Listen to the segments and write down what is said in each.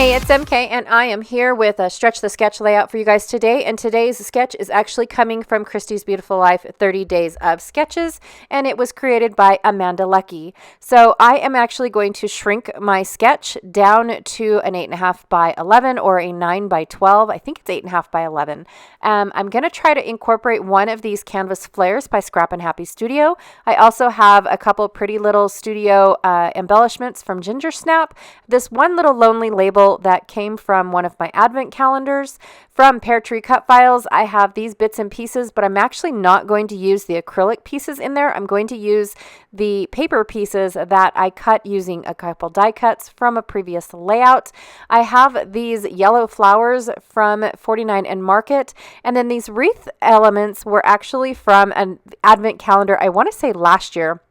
Hey, it's MK, and I am here with a Stretch the Sketch layout for you guys today. And today's sketch is actually coming from Christy's Beautiful Life 30 Days of Sketches, and it was created by Amanda Leckie. So I am actually going to shrink my sketch down to an 8.5 by 11 or a 9 by 12. I think it's 8.5 by 11. I'm going to try to incorporate one of these canvas flares by Scrap and Happy Studio. I also have a couple pretty little studio embellishments from Ginger Snap. This one little lonely label that came from one of my advent calendars. From Pear Tree Cut Files, I have these bits and pieces, but I'm actually not going to use the acrylic pieces in there. I'm going to use the paper pieces that I cut using a couple die cuts from a previous layout. I have these yellow flowers from 49 and Market, and then these wreath elements were actually from an advent calendar, I want to say last year.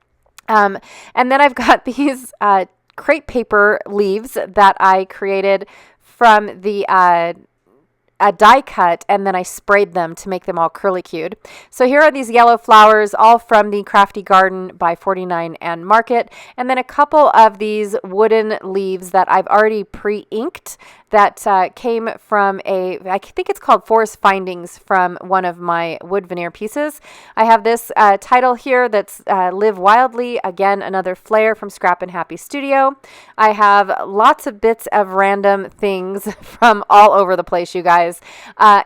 And then I've got these crepe paper leaves that I created from the a die cut, and then I sprayed them to make them all curly cued. So here are these yellow flowers, all from the Crafty Garden by 49 and Market, and then a couple of these wooden leaves that I've already pre-inked that came from I think it's called Forest Findings, from one of my wood veneer pieces. I have this title here that's Live Wildly, again, another flare from Scrap and Happy Studio. I have lots of bits of random things from all over the place, you guys.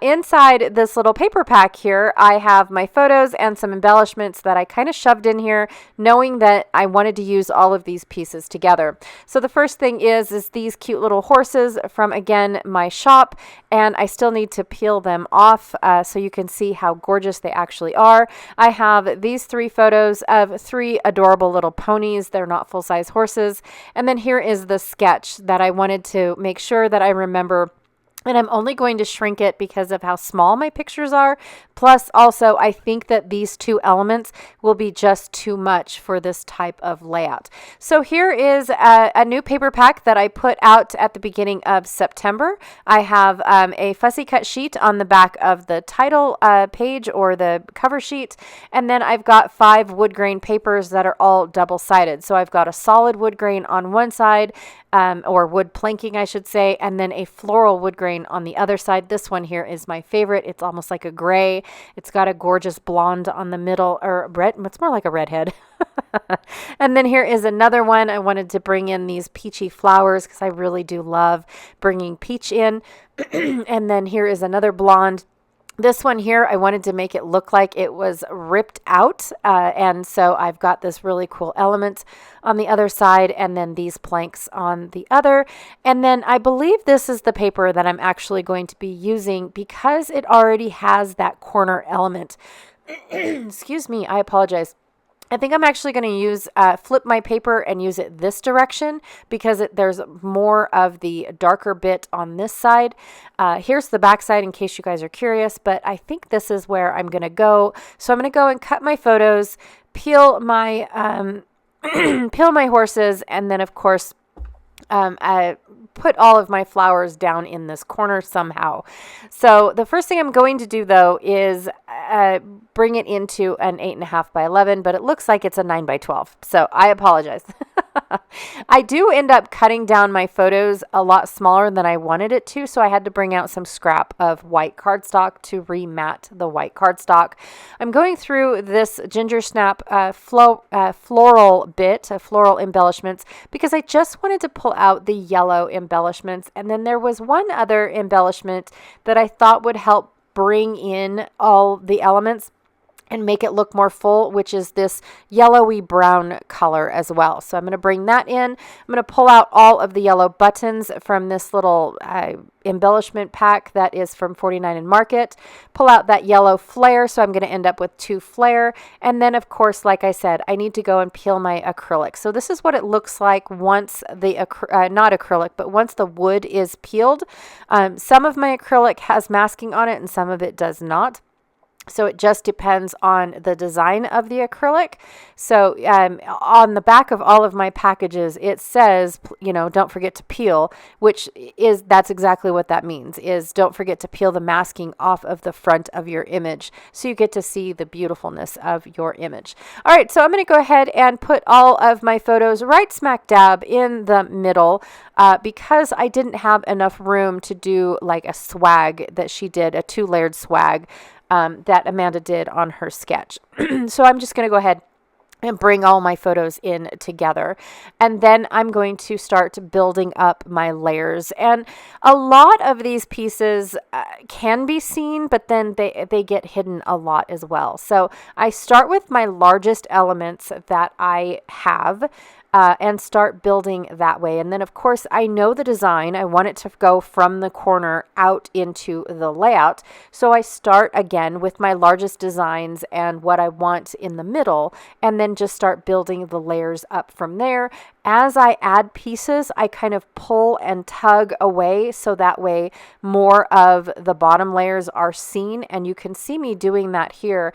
Inside this little paper pack here, I have my photos and some embellishments that I kind of shoved in here, knowing that I wanted to use all of these pieces together. So the first thing is these cute little horses from, again, my shop, and I still need to peel them off so you can see how gorgeous they actually are. I have these 3 photos of 3 adorable little ponies. They're not full-size horses. And then here is the sketch that I wanted to make sure that I remember. And I'm only going to shrink it because of how small my pictures are. Plus, also, I think that these 2 elements will be just too much for this type of layout. So here is a new paper pack that I put out at the beginning of September. I have a fussy cut sheet on the back of the title page or the cover sheet. And then I've got 5 wood grain papers that are all double-sided. So I've got a solid wood grain on one side, or wood planking, I should say, and then a floral wood grain on the other side. This one here is my favorite. It's almost like a gray. It's got a gorgeous blonde on the middle, or red. It's more like a redhead. And then here is another one. I wanted to bring in these peachy flowers because I really do love bringing peach in. And then here is another blonde. This one here, I wanted to make it look like it was ripped out, and so I've got this really cool element on the other side, and then these planks on the other. And then I believe this is the paper that I'm actually going to be using because it already has that corner element. Excuse me, I apologize. I think I'm actually going to use flip my paper and use it this direction because there's more of the darker bit on this side. Here's the back side in case you guys are curious, but I think this is where I'm going to go. So I'm going to go and cut my photos, peel my peel my horses, and then of course I put all of my flowers down in this corner somehow. So the first thing I'm going to do though is bring it into an 8.5 by 11, but it looks like it's a 9 by 12. So I apologize. I do end up cutting down my photos a lot smaller than I wanted it to, so I had to bring out some scrap of white cardstock to remat the white cardstock. I'm going through this Ginger Snap floral bit, floral embellishments, because I just wanted to pull out the yellow embellishments, and then there was one other embellishment that I thought would help bring in all the elements and make it look more full, which is this yellowy brown color as well. So I'm going to bring that in. I'm going to pull out all of the yellow buttons from this little embellishment pack that is from 49 and Market. Pull out that yellow flare, so I'm going to end up with 2 flare. And then, of course, like I said, I need to go and peel my acrylic. So this is what it looks like once the, not acrylic, but once the wood is peeled. Some of my acrylic has masking on it and some of it does not. So it just depends on the design of the acrylic. So on the back of all of my packages, it says, don't forget to peel, that's exactly what that means, is don't forget to peel the masking off of the front of your image so you get to see the beautifulness of your image. All right, so I'm going to go ahead and put all of my photos right smack dab in the middle because I didn't have enough room to do like a swag that she did, a 2-layered swag that Amanda did on her sketch. So I'm just going to go ahead and bring all my photos in together. And then I'm going to start building up my layers. And a lot of these pieces can be seen, but then they get hidden a lot as well. So I start with my largest elements that I have. And start building that way. And then, of course, I know the design. I want it to go from the corner out into the layout. So I start again with my largest designs and what I want in the middle, and then just start building the layers up from there. As I add pieces, I kind of pull and tug away so that way more of the bottom layers are seen. And you can see me doing that here.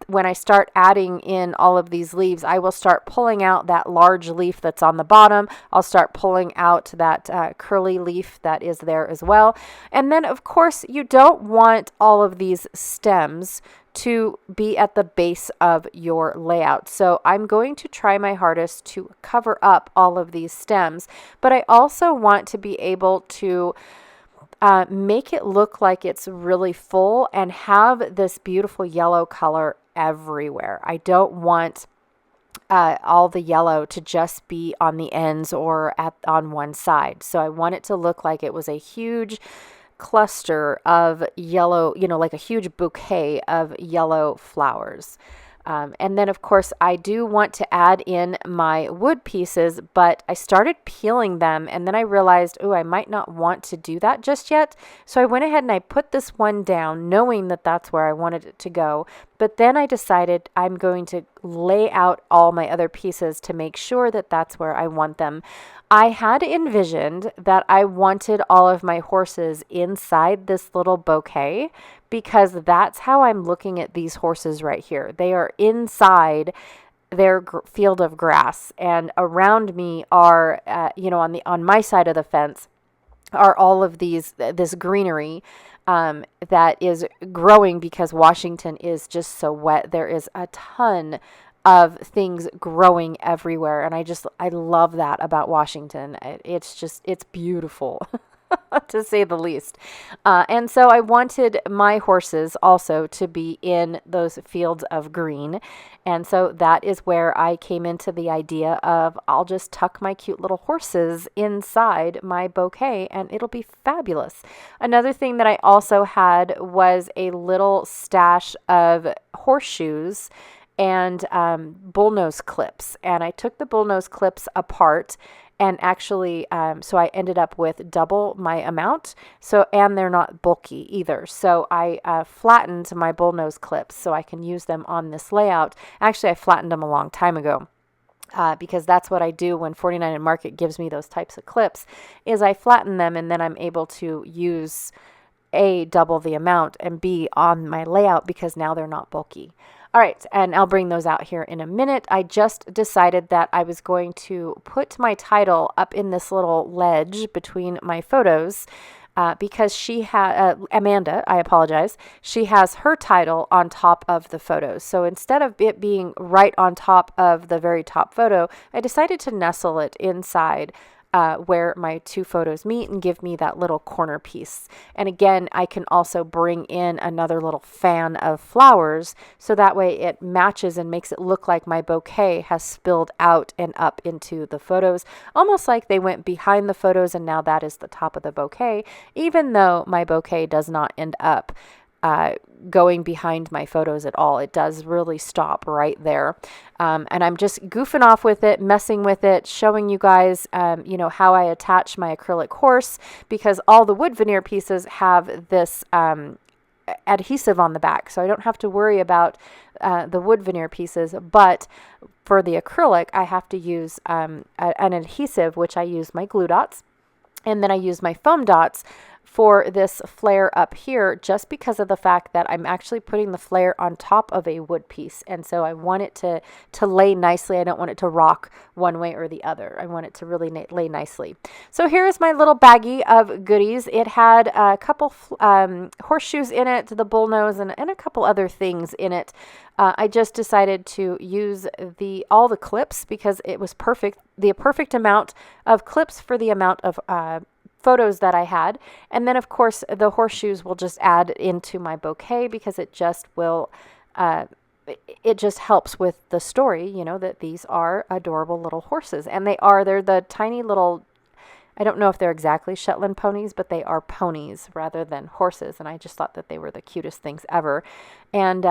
When I start adding in all of these leaves, I will start pulling out that large leaf that's on the bottom. I'll start pulling out that curly leaf that is there as well. And then, of course, you don't want all of these stems to be at the base of your layout. So I'm going to try my hardest to cover up all of these stems, but I also want to be able to make it look like it's really full and have this beautiful yellow color everywhere. I don't want all the yellow to just be on the ends or on one side. So I want it to look like it was a huge cluster of yellow, like a huge bouquet of yellow flowers. And then, of course, I do want to add in my wood pieces, but I started peeling them and then I realized, I might not want to do that just yet. So I went ahead and I put this one down knowing that that's where I wanted it to go. But then I decided I'm going to lay out all my other pieces to make sure that that's where I want them. I had envisioned that I wanted all of my horses inside this little bouquet because that's how I'm looking at these horses right here. They are inside their field of grass, and around me are, on my side of the fence are all of this greenery that is growing because Washington is just so wet. There is a ton of things growing everywhere, and I love that about Washington. It's beautiful. To say the least. And so I wanted my horses also to be in those fields of green. And so that is where I came into the idea of I'll just tuck my cute little horses inside my bouquet and it'll be fabulous. Another thing that I also had was a little stash of horseshoes and bullnose clips. And I took the bullnose clips apart and actually, so I ended up with double my amount. And they're not bulky either. So I flattened my bullnose clips so I can use them on this layout. Actually, I flattened them a long time ago. Because that's what I do when 49 and Market gives me those types of clips, is I flatten them and then I'm able to use A, double the amount, and B, on my layout because now they're not bulky. All right, and I'll bring those out here in a minute. I just decided that I was going to put my title up in this little ledge between my photos because she had, Amanda, I apologize, she has her title on top of the photos. So instead of it being right on top of the very top photo, I decided to nestle it inside where my two photos meet and give me that little corner piece. And again, I can also bring in another little fan of flowers so that way it matches and makes it look like my bouquet has spilled out and up into the photos, almost like they went behind the photos and now that is the top of the bouquet, even though my bouquet does not end up going behind my photos at all. It does really stop right there. And I'm just goofing off with it, messing with it, showing you guys, how I attach my acrylic horse because all the wood veneer pieces have this adhesive on the back. So I don't have to worry about the wood veneer pieces, but for the acrylic, I have to use an adhesive, which I use my glue dots. And then I use my foam dots for this flare up here, just because of the fact that I'm actually putting the flare on top of a wood piece. And so I want it to lay nicely. I don't want it to rock one way or the other. I want it to really lay nicely. So here is my little baggie of goodies. It had a couple horseshoes in it, the bullnose, and a couple other things in it. I just decided to use all the clips because it was perfect, the perfect amount of clips for the amount of photos that I had. And then, of course, the horseshoes will just add into my bouquet because it just will, it just helps with the story, you know, that these are adorable little horses. And they're the tiny little, I don't know if they're exactly Shetland ponies, but they are ponies rather than horses. And I just thought that they were the cutest things ever. And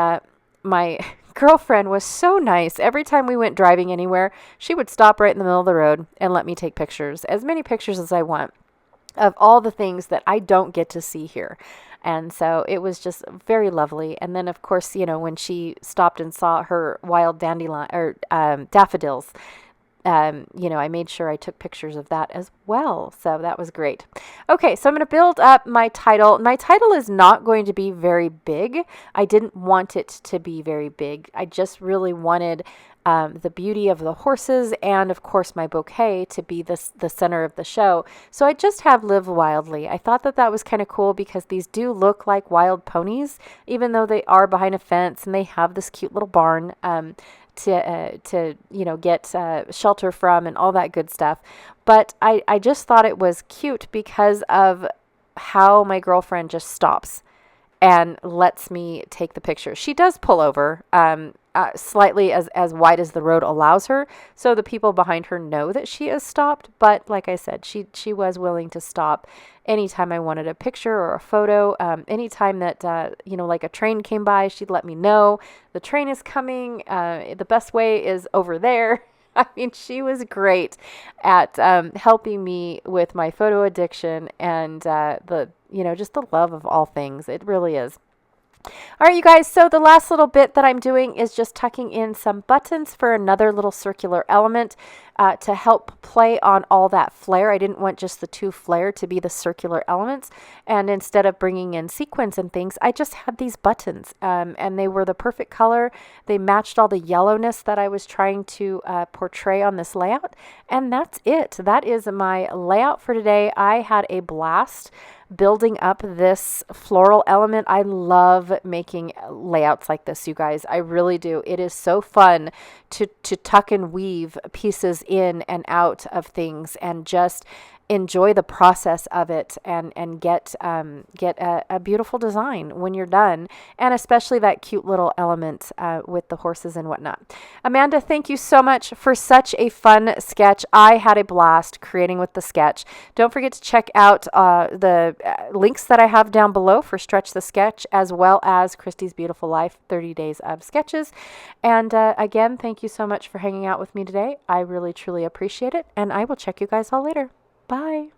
my girlfriend was so nice. Every time we went driving anywhere, she would stop right in the middle of the road and let me take pictures, as many pictures as I want, of all the things that I don't get to see here. And so it was just very lovely. And then, of course, you know, when she stopped and saw her wild dandelion or daffodils, you know, I made sure I took pictures of that as well. So that was great. Okay, so I'm going to build up my title. My title is not going to be very big. I didn't want it to be very big. I just really wanted the beauty of the horses and, of course, my bouquet to be the center of the show. So I just have Live Wildly. I thought that was kind of cool because these do look like wild ponies, even though they are behind a fence and they have this cute little barn to you know, get shelter from and all that good stuff. But I just thought it was cute because of how my girlfriend just stops and lets me take the picture. She does pull over slightly as wide as the road allows her, so the people behind her know that she is stopped. But like I said, she was willing to stop anytime I wanted a picture or a photo. Anytime that you know, like a train came by, she'd let me know the train is coming. The best way is over there. I mean, she was great at helping me with my photo addiction and you know, just the love of all things. It really is. All right, you guys, so the last little bit that I'm doing is just tucking in some buttons for another little circular element to help play on all that flare. I didn't want just the two flare to be the circular elements, and instead of bringing in sequins and things, I just had these buttons, and they were the perfect color. They matched all the yellowness that I was trying to portray on this layout, and that's it. That is my layout for today. I had a blast building up this floral element. I love making layouts like this, you guys. I really do. It is so fun to tuck and weave pieces in and out of things and just enjoy the process of it and get a beautiful design when you're done, and especially that cute little element with the horses and whatnot. Amanda, thank you so much for such a fun sketch. I had a blast creating with the sketch. Don't forget to check out the links that I have down below for Stretch the Sketch, as well as Christy's Beautiful Life 30 Days of Sketches. And again, thank you so much for hanging out with me today. I really, truly appreciate it, and I will check you guys all later. Bye.